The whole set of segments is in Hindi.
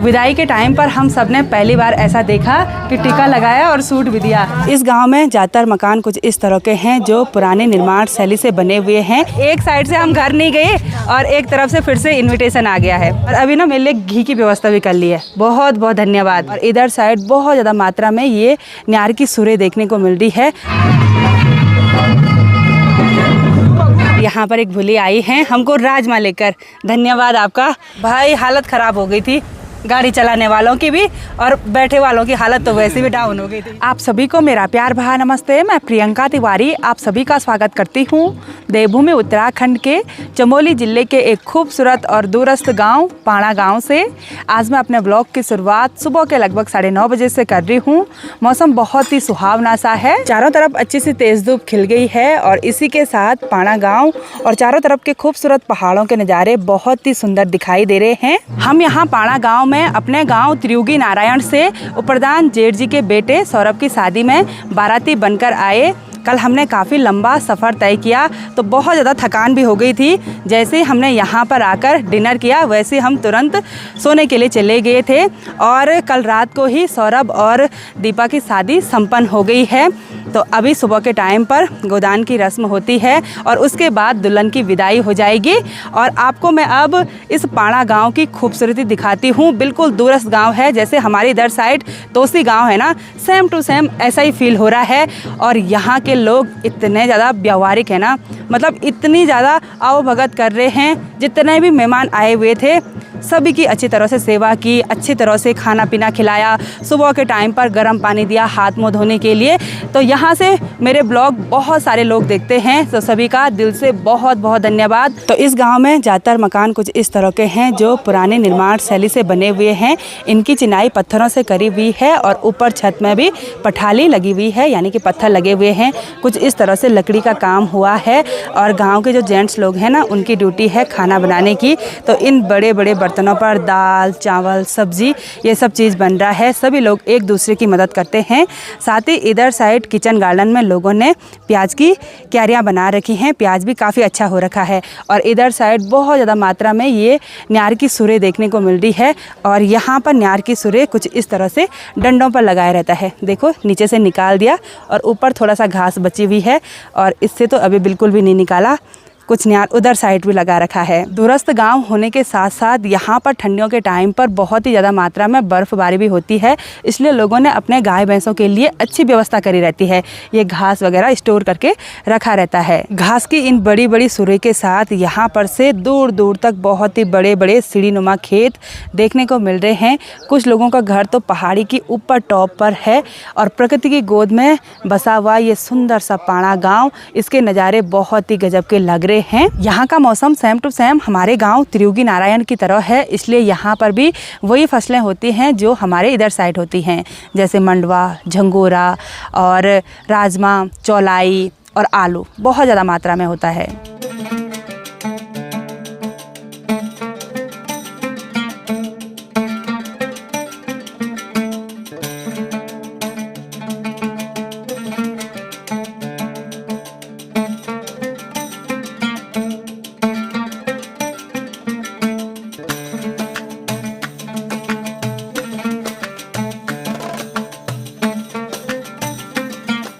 विदाई के टाइम पर हम सब ने पहली बार ऐसा देखा कि टीका लगाया और सूट भी दिया। इस गांव में ज़्यादातर मकान कुछ इस तरह के हैं जो पुराने निर्माण शैली से बने हुए हैं। एक साइड से हम घर नहीं गए और एक तरफ से फिर से इन्विटेशन आ गया है और अभी ना मेरे लिए घी की व्यवस्था भी कर ली है। बहुत बहुत धन्यवाद। और इधर साइड बहुत ज़्यादा मात्रा में ये न्यार की सुरे देखने को मिल रही है। यहाँ पर एक भूली आई हैं हमको राजमा लेकर, धन्यवाद आपका। भाई हालत ख़राब हो गई थी गाड़ी चलाने वालों की भी और बैठे वालों की हालत तो वैसे भी डाउन हो गई थी। आप सभी को मेरा प्यार भरा नमस्ते। मैं प्रियंका तिवारी आप सभी का स्वागत करती हूँ देवभूमि उत्तराखंड के चमोली जिले के एक खूबसूरत और दूरस्थ गांव पाणा गांव से। आज मैं अपने ब्लॉग की शुरुआत सुबह के लगभग 9:30 बजे से कर रही हूँ। मौसम बहुत ही सुहावना सा है, चारों तरफ अच्छी सी तेज धूप खिल गई है और इसी के साथ पाणा गाँव और चारों तरफ के खूबसूरत पहाड़ों के नज़ारे बहुत ही सुंदर दिखाई दे रहे हैं। हम यहाँ पाणा गाँव में अपने गांव त्रियुगी नारायण से उपप्रधान जेठ जी के बेटे सौरभ की शादी में बाराती बनकर आए। कल हमने काफ़ी लंबा सफ़र तय किया तो बहुत ज़्यादा थकान भी हो गई थी। जैसे ही हमने यहाँ पर आकर डिनर किया वैसे हम तुरंत सोने के लिए चले गए थे और कल रात को ही सौरभ और दीपा की शादी संपन्न हो गई है। तो अभी सुबह के टाइम पर गोदान की रस्म होती है और उसके बाद दुल्हन की विदाई हो जाएगी। और आपको मैं अब इस पाणा गांव की खूबसूरती दिखाती हूँ। बिल्कुल दूरस्थ गांव है, जैसे हमारे इधर साइड तोसी गांव है ना, सेम टू सेम ऐसा ही फील हो रहा है। और यहाँ के लोग इतने ज़्यादा व्यवहारिक है ना, मतलब इतनी ज़्यादा आवभगत कर रहे हैं। जितने भी मेहमान आए हुए थे सभी की अच्छी तरह से सेवा की, अच्छी तरह से खाना पीना खिलाया, सुबह के टाइम पर गर्म पानी दिया हाथ मुँह धोने के लिए। तो यहाँ से मेरे ब्लॉग बहुत सारे लोग देखते हैं, तो सभी का दिल से बहुत बहुत धन्यवाद। तो इस गांव में ज़्यादातर मकान कुछ इस तरह के हैं जो पुराने निर्माण शैली से बने हुए हैं। इनकी चिनाई पत्थरों से करी हुई है और ऊपर छत में भी पठाली लगी हुई है, यानी कि पत्थर लगे हुए हैं। कुछ इस तरह से लकड़ी का काम हुआ है और गाँव के जो जेंट्स लोग हैं ना, उनकी ड्यूटी है खाना बनाने की। तो इन बड़े बड़े बर्तनों पर दाल चावल सब्जी ये सब चीज़ बन रहा है। सभी लोग एक दूसरे की मदद करते हैं। साथ ही इधर साइड किचन गार्डन में लोगों ने प्याज की क्यारियाँ बना रखी हैं। प्याज भी काफ़ी अच्छा हो रखा है और इधर साइड बहुत ज़्यादा मात्रा में ये न्यार की सुरे देखने को मिल रही है। और यहाँ पर न्यार की सुरे कुछ इस तरह से डंडों पर लगाया रहता है। देखो नीचे से निकाल दिया और ऊपर थोड़ा सा घास बची हुई है और इससे तो अभी बिल्कुल भी नहीं निकाला। कुछ न्यार उधर साइड भी लगा रखा है। दूरस्थ गांव होने के साथ साथ यहाँ पर ठंडियों के टाइम पर बहुत ही ज़्यादा मात्रा में बर्फ़बारी भी होती है, इसलिए लोगों ने अपने गाय भैंसों के लिए अच्छी व्यवस्था करी रहती है। ये घास वगैरह स्टोर करके रखा रहता है। घास की इन बड़ी बड़ी सुरे के साथ यहाँ पर से दूर दूर तक बहुत ही बड़े बड़े सीढ़ीनुमा खेत देखने को मिल रहे हैं। कुछ लोगों का घर तो पहाड़ी की ऊपर टॉप पर है और प्रकृति की गोद में बसा हुआ ये सुंदर सा पाणा गाँव, इसके नज़ारे बहुत ही गजब के लग रहे हैं। यहाँ का मौसम सेम टू सेम हमारे गांव त्रियुगी नारायण की तरह है, इसलिए यहाँ पर भी वही फसलें होती हैं जो हमारे इधर साइड होती हैं, जैसे मंडवा झंगोरा और राजमा चौलाई और आलू बहुत ज़्यादा मात्रा में होता है।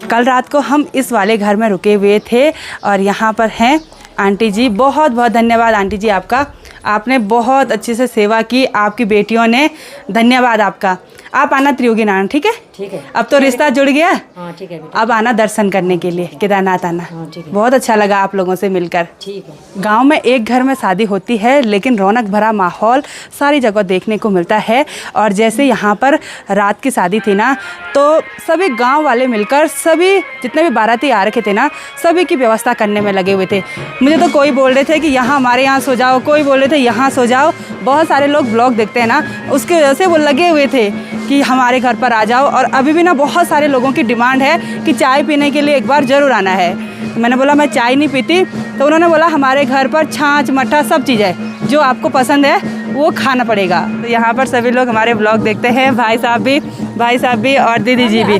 कल रात को हम इस वाले घर में रुके हुए थे और यहाँ पर हैं आंटी जी। बहुत बहुत धन्यवाद आंटी जी आपका, आपने बहुत अच्छे से सेवा की, आपकी बेटियों ने, धन्यवाद आपका। आप आना त्रियुगी नारायण, ठीक है? ठीक है। अब तो रिश्ता जुड़ गया। हाँ ठीक है। अब आना दर्शन करने के लिए केदारनाथ आना। हाँ ठीक है। बहुत अच्छा लगा आप लोगों से मिलकर। ठीक है। गांव में एक घर में शादी होती है लेकिन रौनक भरा माहौल सारी जगह देखने को मिलता है। और जैसे यहाँ पर रात की शादी थी ना, तो सभी गांव वाले मिलकर सभी जितने भी बाराती आ रखे थे ना, सभी की व्यवस्था करने में लगे हुए थे। मुझे तो कोई बोल रहे थे कि यहाँ हमारे यहाँ सो जाओ, कोई बोल रहे थे यहाँ सो जाओ। बहुत सारे लोग ब्लॉग देखते हैं ना, उसकी वजह से वो लगे हुए थे कि हमारे घर पर आ जाओ। और अभी भी ना बहुत सारे लोगों की डिमांड है कि चाय पीने के लिए एक बार ज़रूर आना है। मैंने बोला मैं चाय नहीं पीती, तो उन्होंने बोला हमारे घर पर छाछ मट्ठा सब चीज़ है, जो आपको पसंद है वो खाना पड़ेगा। तो यहाँ पर सभी लोग हमारे ब्लॉग देखते हैं, भाई साहब भी और दीदी जी भी।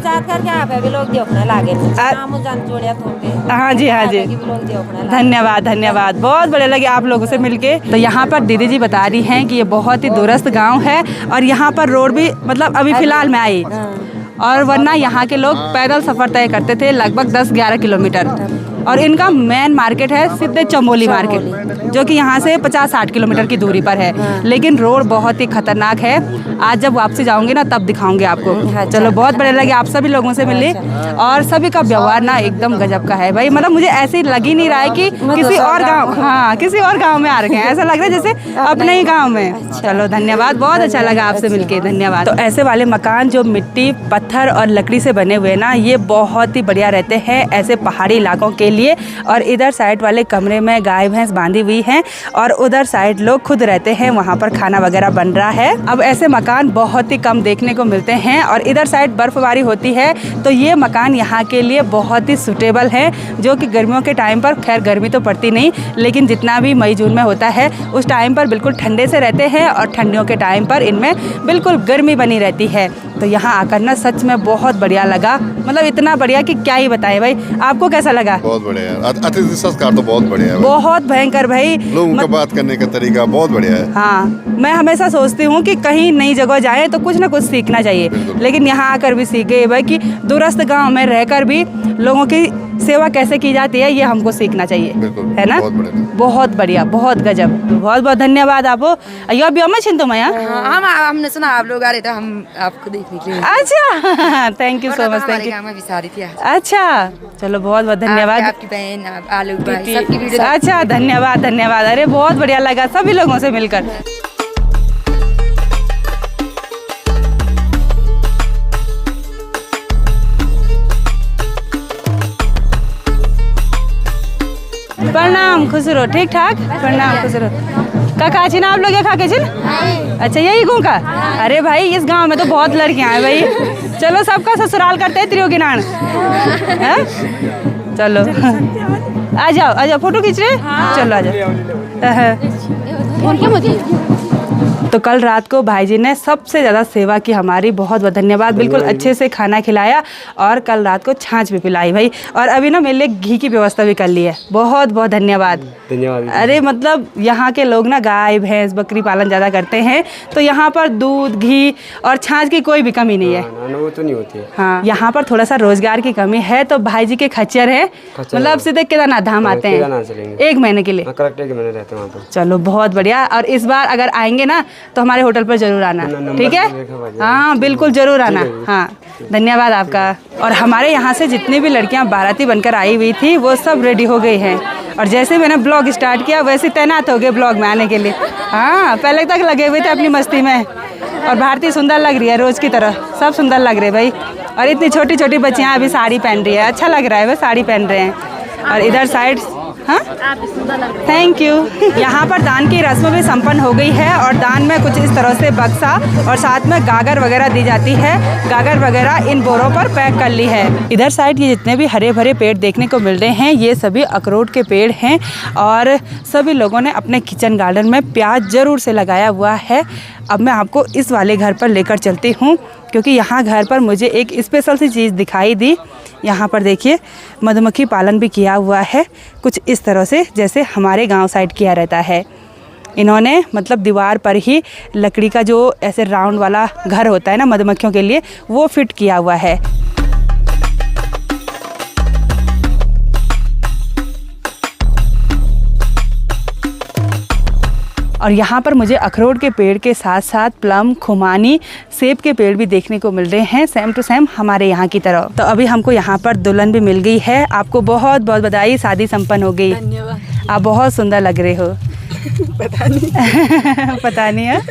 हाँ जी, हाँ जी, धन्यवाद धन्यवाद, बहुत बढ़िया लगे आप लोगों से मिलके। तो यहाँ पर दीदी जी बता रही हैं कि ये बहुत ही दूरस्थ गांव है और यहाँ पर रोड भी मतलब अभी फिलहाल में आई, और वरना यहाँ के लोग पैदल सफ़र तय करते थे लगभग 10-11 किलोमीटर। और इनका मेन मार्केट है सीधे चमोली मार्केट, जो कि यहाँ से 50-60 किलोमीटर की दूरी पर है। लेकिन रोड बहुत ही खतरनाक है, आज जब वापसी जाऊंगी ना तब दिखाऊंगी आपको। चलो, बहुत बढ़िया लगे आप सभी लोगों से मिली, और सभी का व्यवहार ना एकदम गजब का है भाई। मतलब मुझे ऐसे लग ही नहीं रहा है कि किसी और गाँव, हाँ किसी और गाँव में आ रखे हैं, ऐसा लग रहा है जैसे अपने ही गाँव में। चलो धन्यवाद, बहुत अच्छा लगा आपसे मिलके, धन्यवाद। तो ऐसे वाले मकान जो मिट्टी, पत्थर और लकड़ी से बने हुए ना, ये बहुत ही बढ़िया रहते हैं ऐसे पहाड़ी इलाकों के लिए। और इधर साइड वाले कमरे में गाय भैंस बांधी हुई हैं, और उधर साइड लोग खुद रहते हैं, वहाँ पर खाना वगैरह बन रहा है। अब ऐसे मकान बहुत ही कम देखने को मिलते हैं, और इधर साइड बर्फबारी होती है तो ये मकान यहाँ के लिए बहुत ही सूटेबल है, जो कि गर्मियों के टाइम पर, खैर गर्मी तो पड़ती नहीं, लेकिन जितना भी मई जून में होता है उस टाइम पर बिल्कुल ठंडे से रहते हैं, और ठंडियों के टाइम पर इनमें बिल्कुल गर्मी बनी रहती है। तो यहाँ आकर ना सच में बहुत बढ़िया लगा, मतलब इतना बढ़िया कि क्या ही बताएं भाई। आपको कैसा लगा? बहुत बढ़िया यार, अतिथि संस्कार तो बहुत बढ़िया है, बहुत भयंकर भाई। लोगों का बात करने का तरीका बहुत बढ़िया है। हाँ, मैं हमेशा सोचती हूँ कि कहीं नई जगह जाए तो कुछ ना कुछ सीखना चाहिए, लेकिन यहाँ आकर भी सीख गए भाई कि दूरस्थ गांव में रहकर भी लोगों की सेवा कैसे की जाती है, ये हमको सीखना चाहिए, है ना? बहुत बढ़िया, बहुत गजब, बहुत बहुत धन्यवाद आपको। अयो अभी हमें चिंतो मैं हमने सुना आप लोग आ रहे थे, हम आपको देखने के लिए। अच्छा, thank you so much, thank you. अच्छा, चलो बहुत बहुत धन्यवाद। आपकी बहन, आलोक भाई, सबकी वीडियो। अच्छा, धन्यवाद धन्यवाद, अरे बहुत बढ़िया लगा सभी लोगों से मिलकर। प्रणाम, खुश रहो, ठीक ठाक, प्रणाम, खुश रहो। का छिन आप लोग क्या खा के छिन? अच्छा, यही गूँ का? अरे भाई इस गांव में तो बहुत लड़कियां हैं भाई। चलो सबका ससुराल करते हैं त्रियोगी नान। चलो आ जाओ फोटो खींच रहे? चलो आ जाओ। तो कल रात को भाई जी ने सबसे ज़्यादा सेवा की हमारी, बहुत बहुत धन्यवाद। बिल्कुल अच्छे से खाना खिलाया, और कल रात को छाछ भी पिलाई भाई, और अभी ना मेरे लिए घी की व्यवस्था भी कर ली है। बहुत बहुत धन्यवाद। अरे मतलब यहाँ के लोग ना गाय भैंस बकरी पालन ज़्यादा करते हैं, तो यहाँ पर दूध घी और छाछ की कोई भी कमी नहीं है। वो तो नहीं होती है। हाँ, यहाँ पर थोड़ा सा रोजगार की कमी है, तो भाई जी के खच्चर है, मतलब सीधे केदारनाथ धाम आते हैं 1 महीने के लिए। करेक्ट 1 महीने रहते हैं वहाँ पर। चलो बहुत बढ़िया, और इस बार अगर आएंगे ना तो हमारे होटल पर जरूर आना, ठीक है? हाँ बिल्कुल जरूर आना। हाँ, धन्यवाद आपका। और हमारे यहाँ से जितनी भी लड़कियाँ बाराती बनकर आई हुई थी वो सब रेडी हो गई हैं, और जैसे मैंने ब्लॉग स्टार्ट किया वैसे तैनात हो गए ब्लॉग में आने के लिए। हाँ, पहले तक लगे हुए थे अपनी मस्ती में, और भारती सुंदर लग रही है रोज़ की तरह, सब सुंदर लग रहे भाई। और इतनी छोटी छोटी बच्चियाँ अभी साड़ी पहन रही है, अच्छा लग रहा है, वह साड़ी पहन रहे हैं। और इधर साइड, हाँ थैंक यू। यहाँ पर दान की रस्म भी संपन्न हो गई है, और दान में कुछ इस तरह से बक्सा और साथ में गागर वगैरह दी जाती है। गागर वगैरह इन बोरों पर पैक कर ली है। इधर साइड ये जितने भी हरे भरे पेड़ देखने को मिल रहे हैं, ये सभी अखरोट के पेड़ हैं, और सभी लोगों ने अपने किचन गार्डन में प्याज ज़रूर से लगाया हुआ है। अब मैं आपको इस वाले घर पर लेकर चलती हूँ, क्योंकि यहाँ घर पर मुझे एक स्पेशल सी चीज़ दिखाई दी। यहाँ पर देखिए मधुमक्खी पालन भी किया हुआ है, कुछ इस तरह से जैसे हमारे गांव साइड किया रहता है। इन्होंने मतलब दीवार पर ही लकड़ी का जो ऐसे राउंड वाला घर होता है ना मधुमक्खियों के लिए, वो फिट किया हुआ है। और यहाँ पर मुझे अखरोट के पेड़ के साथ साथ प्लम, खुमानी, सेब के पेड़ भी देखने को मिल रहे हैं, सेम टू सेम हमारे यहाँ की तरह। तो अभी हमको यहाँ पर दुल्हन भी मिल गई है। आपको बहुत बहुत बधाई, शादी संपन्न हो गई। धन्यवाद। आप बहुत सुंदर लग रहे हो। पता नहीं पता नहीं है।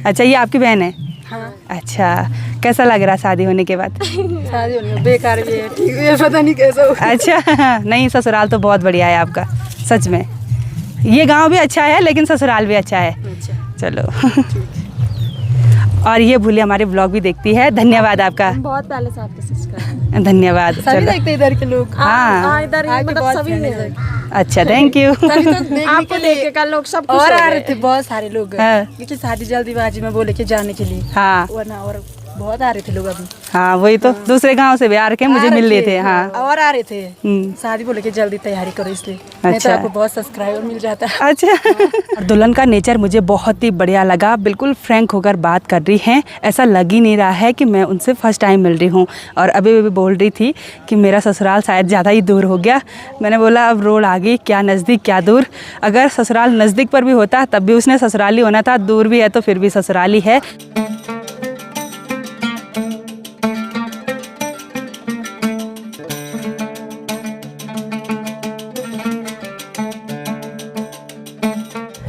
अच्छा, ये आपकी बहन है? हाँ। अच्छा, कैसा लग रहा शादी होने के बाद? शादी होने में बेकार भी है, ठीक है, पता नहीं कैसा हो। अच्छा, नहीं ससुराल तो बहुत बढ़िया है आपका, सच में। ये गांव भी अच्छा है, लेकिन ससुराल भी अच्छा है। अच्छा। चलो। और ये भूली हमारे ब्लॉग भी देखती है। धन्यवाद आपका, बहुत पहले से आपके सब्सक्राइब। धन्यवाद। सभी देखते इधर के लोग। हाँ इधर मतलब सभी हैं। अच्छा, थैंक यू। आपको देख के कल लोग सब खुश और हो आ गए। रहे थे बहुत सारे लोग हाँ। क्योंकि शादी जल्दीबाजी में बोले के जाने के लिए, हाँ वरना और बहुत आ रहे थे लोग अभी। हाँ, वही तो दूसरे गांव से भी आ रखे मुझे मिल रहे थे। हाँ और आ रहे थे हम्म। शादी बोले के जल्दी तैयारी करो इसलिए, नहीं तो अच्छा। आपको बहुत सब्सक्राइबर मिल जाता है। अच्छा। और दुल्हन का नेचर मुझे बहुत ही बढ़िया लगा, बिल्कुल फ्रैंक होकर बात कर रही हैं, ऐसा लग ही नहीं रहा है कि मैं उनसे फर्स्ट टाइम मिल रही हूँ। और अभी भी बोल रही थी कि मेरा ससुराल शायद ज़्यादा ही दूर हो गया। मैंने बोला अब रोड आ गई, क्या नज़दीक क्या दूर, अगर ससुराल नज़दीक पर भी होता तब भी उसने ससुराली होना था, दूर भी है तो फिर भी ससुराली है।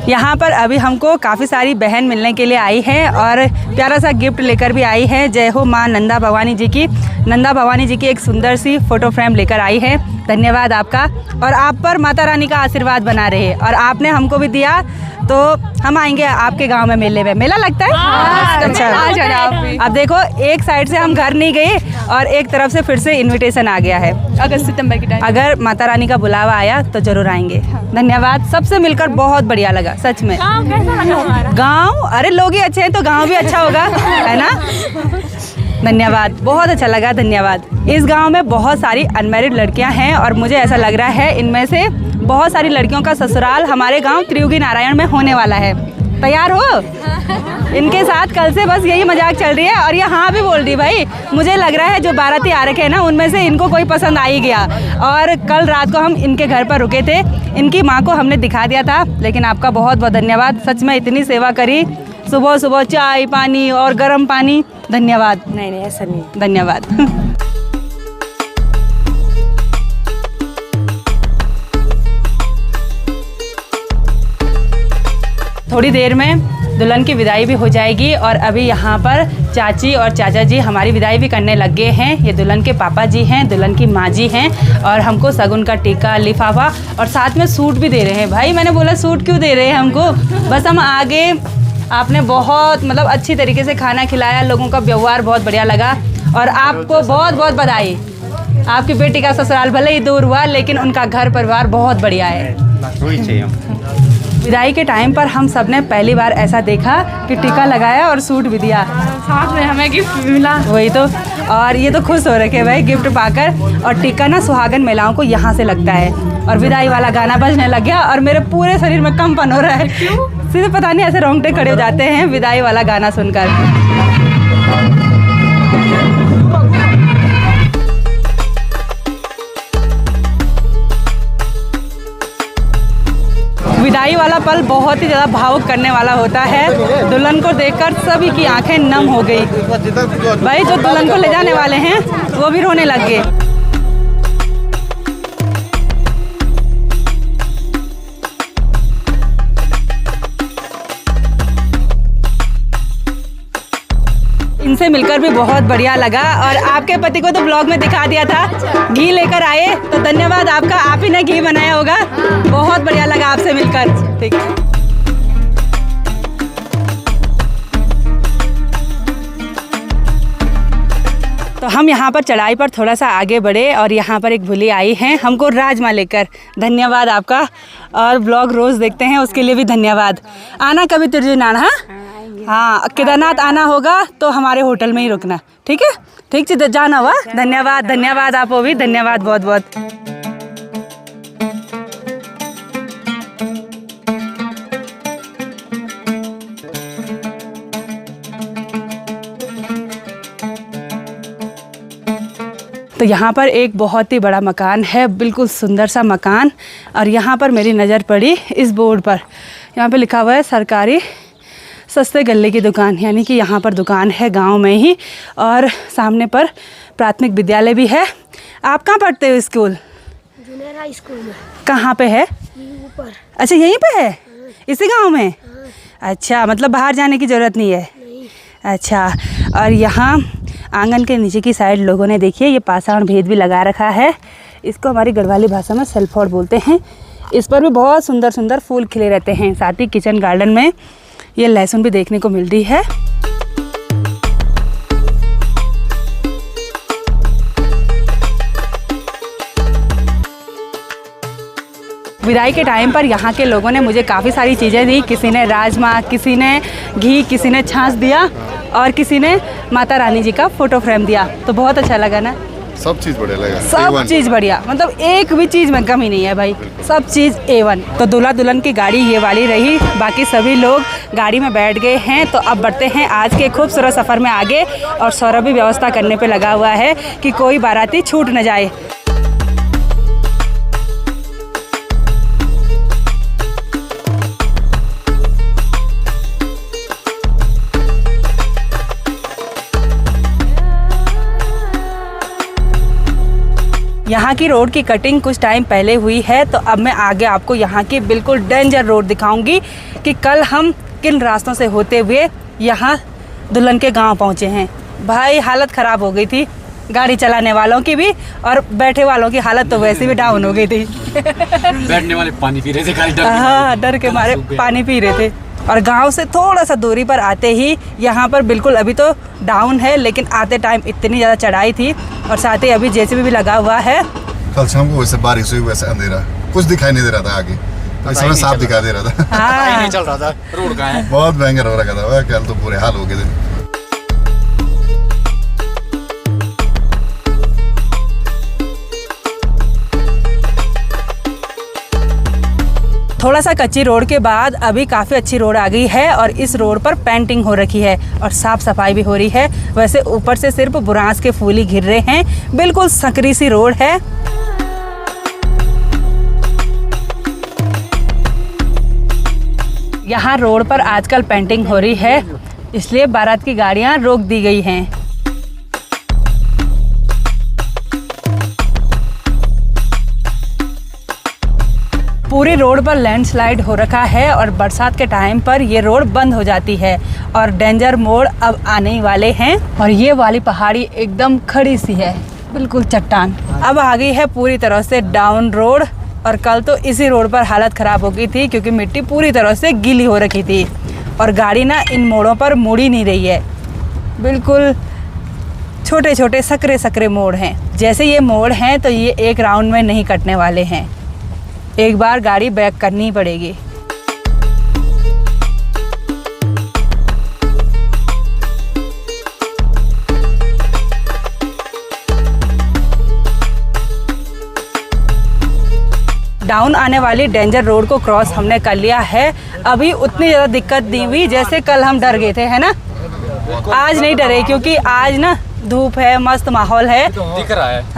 यहाँ पर अभी हमको काफ़ी सारी बहन मिलने के लिए आई है और प्यारा सा गिफ्ट लेकर भी आई है। जय हो माँ नंदा भवानी जी की। नंदा भवानी जी की एक सुंदर सी फोटो फ्रेम लेकर आई है। धन्यवाद आपका, और आप पर माता रानी का आशीर्वाद बना रहे। और आपने हमको भी दिया तो हम आएंगे आपके गांव में मेले में। मेला लगता है? अच्छा, अब देखो एक साइड से हम घर नहीं गए और एक तरफ से फिर से इनविटेशन आ गया है। अगस्त सितंबर के टाइम अगर माता रानी का बुलावा आया तो जरूर आएंगे। धन्यवाद, सबसे मिलकर बहुत बढ़िया लगा सच में। गांव, अरे लोग ही अच्छे हैं तो गांव भी अच्छा होगा, है ना। धन्यवाद, बहुत अच्छा लगा, धन्यवाद। इस गांव में बहुत सारी अनमैरिड लड़कियां हैं और मुझे ऐसा लग रहा है इनमें से बहुत सारी लड़कियों का ससुराल हमारे गांव त्रियुगी नारायण में होने वाला है। तैयार हो? इनके साथ कल से बस यही मजाक चल रही है और ये हाँ भी बोल रही, भाई मुझे लग रहा है जो बाराती आ रखे हैं ना उनमें से इनको कोई पसंद आ ही गया। और कल रात को हम इनके घर पर रुके थे, इनकी माँ को हमने दिखा दिया था। लेकिन आपका बहुत बहुत धन्यवाद, सच में इतनी सेवा करी, सुबह सुबह चाय पानी और गर्म पानी। धन्यवाद। नहीं ऐसा नहीं। धन्यवाद। थोड़ी देर में दुल्हन की विदाई भी हो जाएगी और अभी यहाँ पर चाची और चाचा जी हमारी विदाई भी करने लग गए हैं। ये दुल्हन के पापा जी हैं, दुल्हन की माँ जी हैं और हमको शगुन का टीका लिफाफा और साथ में सूट भी दे रहे हैं। भाई मैंने बोला सूट क्यों दे रहे हैं हमको, बस हम आगे। आपने बहुत मतलब अच्छी तरीके से खाना खिलाया, लोगों का व्यवहार बहुत बढ़िया लगा और आपको बहुत बहुत बधाई। आपकी बेटी का ससुराल भले ही दूर हुआ लेकिन उनका घर परिवार बहुत बढ़िया है। विदाई के टाइम पर हम सब ने पहली बार ऐसा देखा कि टीका लगाया और सूट भी दिया, साथ में हमें गिफ्ट मिला। वही तो, और ये तो खुश हो रखे भाई गिफ्ट पाकर। और टीका ना सुहागन महिलाओं को यहाँ से लगता है। और विदाई वाला गाना बजने लग गया और मेरे पूरे शरीर में कंपन हो रहा है। सीधे पता नहीं ऐसे रोंगटे खड़े हो जाते हैं विदाई वाला गाना सुनकर। विदाई वाला पल बहुत ही ज़्यादा भावुक करने वाला होता है। दुल्हन को देखकर सभी की आंखें नम हो गई। भाई जो दुल्हन को ले जाने वाले हैं वो भी रोने लग गए। इनसे मिलकर भी बहुत बढ़िया लगा और आपके पति को तो ब्लॉग में दिखा दिया था, घी लेकर आए तो धन्यवाद आपका, आप ही ने घी बनाया होगा। बहुत बढ़िया लगा आपसे मिलकर। ठीक है, तो हम यहाँ पर चढ़ाई पर थोड़ा सा आगे बढ़े और यहाँ पर एक भूली आई हैं हमको राजमा लेकर। धन्यवाद आपका, और ब्लॉग रोज़ देखते हैं उसके लिए भी धन्यवाद। आना कभी तिरजी नाना। हाँ, केदारनाथ आना होगा तो हमारे होटल में ही रुकना, ठीक है? ठीक है, जाना हुआ। धन्यवाद, धन्यवाद आपको भी, धन्यवाद बहुत बहुत। तो यहाँ पर एक बहुत ही बड़ा मकान है, बिल्कुल सुंदर सा मकान। और यहाँ पर मेरी नज़र पड़ी इस बोर्ड पर, यहाँ पे लिखा हुआ है सरकारी सस्ते गल्ले की दुकान, यानी कि यहाँ पर दुकान है गांव में ही। और सामने पर प्राथमिक विद्यालय भी है। आप कहाँ पढ़ते हो स्कूल? जूनियर हाई स्कूल में। कहाँ पे है? ऊपर। अच्छा यहीं पे है, इसी गांव में? अच्छा, मतलब बाहर जाने की ज़रूरत नहीं है? नहीं। अच्छा, और यहाँ आंगन के नीचे की साइड लोगों ने देखिए ये पाषाण भेद भी लगा रखा है। इसको हमारी गढ़वाली भाषा में सेल्फोड बोलते हैं। इस पर भी बहुत सुंदर सुंदर फूल खिले रहते हैं। साथ ही किचन गार्डन में ये लहसुन भी देखने को मिल रही है। विदाई के टाइम पर यहाँ के लोगों ने मुझे काफ़ी सारी चीज़ें दी। किसी ने राजमा, किसी ने घी, किसी ने छाछ दिया और किसी ने माता रानी जी का फ़ोटो फ्रेम दिया। तो बहुत अच्छा लगा ना, सब चीज़ बढ़िया लगा, सब चीज़ बढ़िया, मतलब एक भी चीज़ में कमी नहीं है भाई, सब चीज़ A1। तो दूल्हा दुल्हन की गाड़ी ये वाली रही, बाकी सभी लोग गाड़ी में बैठ गए हैं। तो अब बढ़ते हैं आज के खूबसूरत सफ़र में आगे। और सौरभ भी व्यवस्था करने पे लगा हुआ है कि कोई बाराती छूट न जाए। यहाँ की रोड की कटिंग कुछ टाइम पहले हुई है, तो अब मैं आगे आपको यहाँ की बिल्कुल डेंजर रोड दिखाऊंगी कि कल हम किन रास्तों से होते हुए यहाँ दुल्हन के गांव पहुँचे हैं। भाई हालत ख़राब हो गई थी गाड़ी चलाने वालों की भी, और बैठे वालों की हालत तो वैसे भी डाउन हो गई थी। बैठने वाले पानी पी रहे थे, हाँ, डर के मारे पानी पी रहे थे। और गांव से थोड़ा सा दूरी पर आते ही यहाँ पर बिल्कुल अभी तो डाउन है, लेकिन आते टाइम इतनी ज़्यादा चढ़ाई थी। और साथ ही अभी जेसीबी भी लगा हुआ है। कल शाम को वैसे बारिश हुई, वैसे अंधेरा, कुछ दिखाई नहीं दे रहा था आगे, तो इस समय साफ दिखाई दे रहा था। हाँ, नहीं चल रहा था, रोड का है। बहुत भयंकर हो रखा था, कल तो बुरे हाल हो गए थे। थोड़ा सा कच्ची रोड के बाद अभी काफ़ी अच्छी रोड आ गई है और इस रोड पर पेंटिंग हो रखी है और साफ़ सफाई भी हो रही है। वैसे ऊपर से सिर्फ बुरांस के फूल ही घिर रहे हैं, बिल्कुल संकरी सी रोड है। यहाँ रोड पर आजकल पेंटिंग हो रही है, इसलिए बारात की गाड़ियाँ रोक दी गई हैं। पूरी रोड पर लैंडस्लाइड हो रखा है और बरसात के टाइम पर ये रोड बंद हो जाती है और डेंजर मोड़ अब आने ही वाले हैं। और ये वाली पहाड़ी एकदम खड़ी सी है, बिल्कुल चट्टान। अब आ गई है पूरी तरह से डाउन रोड। और कल तो इसी रोड पर हालत ख़राब हो गई थी क्योंकि मिट्टी पूरी तरह से गीली हो रखी थी और गाड़ी ना इन मोड़ों पर मुड़ ही नहीं रही है। बिल्कुल छोटे छोटे सकरे सकरे मोड़ हैं। जैसे ये मोड़ हैं तो ये एक राउंड में नहीं कटने वाले हैं, एक बार गाड़ी बैक करनी पड़ेगी। डाउन आने वाली डेंजर रोड को क्रॉस हमने कर लिया है। अभी उतनी ज़्यादा दिक्कत नहीं हुई जैसे कल हम डर गए थे, है ना। आज नहीं डरे क्योंकि आज ना धूप है, मस्त माहौल है,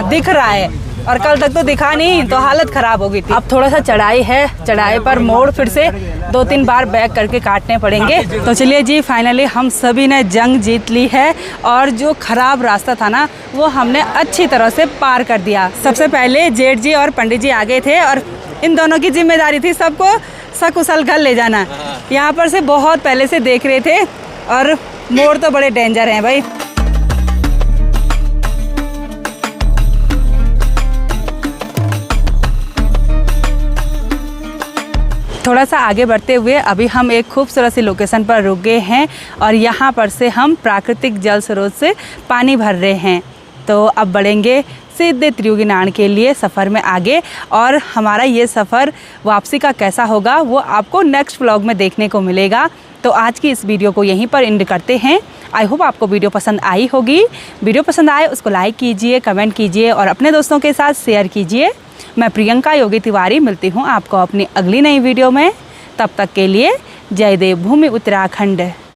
दिख रहा है और कल तक तो दिखा नहीं तो हालत ख़राब हो गई थी। अब थोड़ा सा चढ़ाई है, चढ़ाई पर मोड़ फिर से 2-3 बार बैक करके काटने पड़ेंगे। तो चलिए जी, फाइनली हम सभी ने जंग जीत ली है और जो ख़राब रास्ता था ना वो हमने अच्छी तरह से पार कर दिया। सबसे पहले जेठ जी और पंडित जी आ गए थे और इन दोनों की जिम्मेदारी थी सबको सकुशल घर ले जाना। यहाँ पर से बहुत पहले से देख रहे थे और मोड़ तो बड़े डेंजर हैं भाई। थोड़ा सा आगे बढ़ते हुए अभी हम एक खूबसूरत सी लोकेशन पर रुक गए हैं और यहाँ पर से हम प्राकृतिक जल स्रोत से पानी भर रहे हैं। तो अब बढ़ेंगे सीधे त्रियुगीनारायण के लिए सफ़र में आगे और हमारा ये सफ़र वापसी का कैसा होगा वो आपको नेक्स्ट व्लॉग में देखने को मिलेगा। तो आज की इस वीडियो को यहीं पर एंड करते हैं। आई होप आपको वीडियो पसंद आई होगी। वीडियो पसंद आए उसको लाइक कीजिए, कमेंट कीजिए और अपने दोस्तों के साथ शेयर कीजिए। मैं प्रियंका योगी तिवारी मिलती हूँ आपको अपनी अगली नई वीडियो में। तब तक के लिए जय देव भूमि उत्तराखंड।